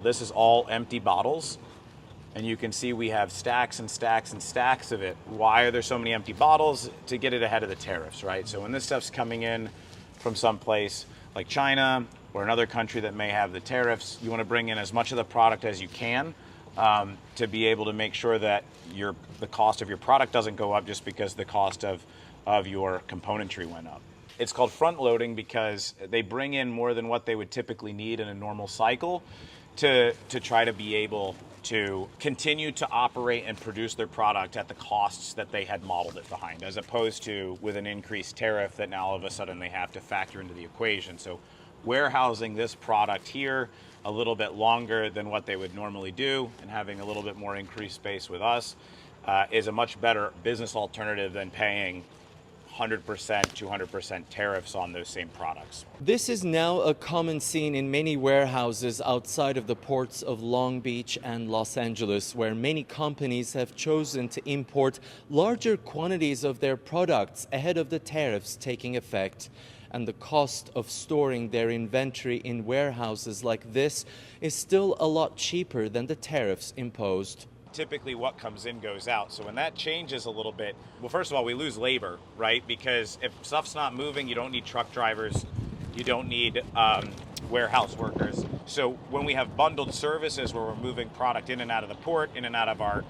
This is all empty bottles. And you can see we have stacks and stacks and stacks of it. Why are there so many empty bottles? To get it ahead of the tariffs, right? So when this stuff's coming in from someplace like China or another country that may have the tariffs, you want to bring in as much of the product as you can to be able to make sure that the cost of your product doesn't go up just because the cost of your componentry went up. It's called front loading because they bring in more than what they would typically need in a normal cycle to try to be able to continue to operate and produce their product at the costs that they had modeled it behind, as opposed to with an increased tariff that now all of a sudden they have to factor into the equation. So warehousing this product here a little bit longer than what they would normally do and having a little bit more increased space with us is a much better business alternative than paying 100%, 200% tariffs on those same products. This is now a common scene in many warehouses outside of the ports of Long Beach and Los Angeles, where many companies have chosen to import larger quantities of their products ahead of the tariffs taking effect. And the cost of storing their inventory in warehouses like this is still a lot cheaper than the tariffs imposed. Typically what comes in goes out. So when that changes a little bit, well, first of all, we lose labor, right? Because if stuff's not moving, you don't need truck drivers, you don't need warehouse workers. So when we have bundled services where we're moving product in and out of the port, in and out of our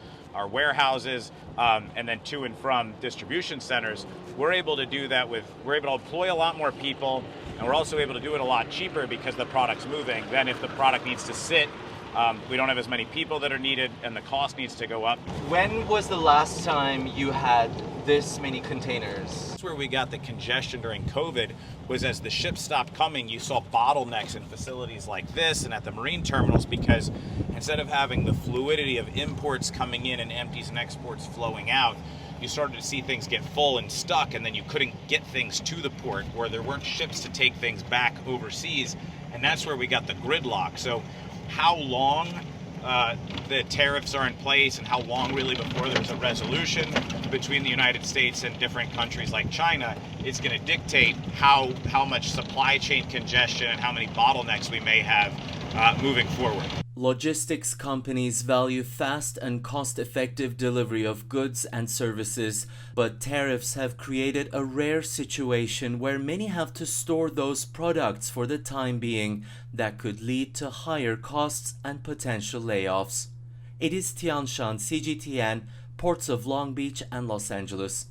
warehouses, and then to and from distribution centers, we're able to do that we're able to employ a lot more people, and we're also able to do it a lot cheaper because the product's moving than if the product needs to sit. We don't have as many people that are needed, and the cost needs to go up. When was the last time you had this many containers? That's where we got the congestion during COVID, was as the ships stopped coming, you saw bottlenecks in facilities like this and at the marine terminals, because instead of having the fluidity of imports coming in and empties and exports flowing out, you started to see things get full and stuck, and then you couldn't get things to the port, or there weren't ships to take things back overseas, and that's where we got the gridlock. So how long the tariffs are in place and how long really before there's a resolution between the United States and different countries like China is going to dictate how much supply chain congestion and how many bottlenecks we may have moving forward. Logistics companies value fast and cost-effective delivery of goods and services, but tariffs have created a rare situation where many have to store those products for the time being that could lead to higher costs and potential layoffs. Ediz Tiyansan, CGTN, Ports of Long Beach and Los Angeles.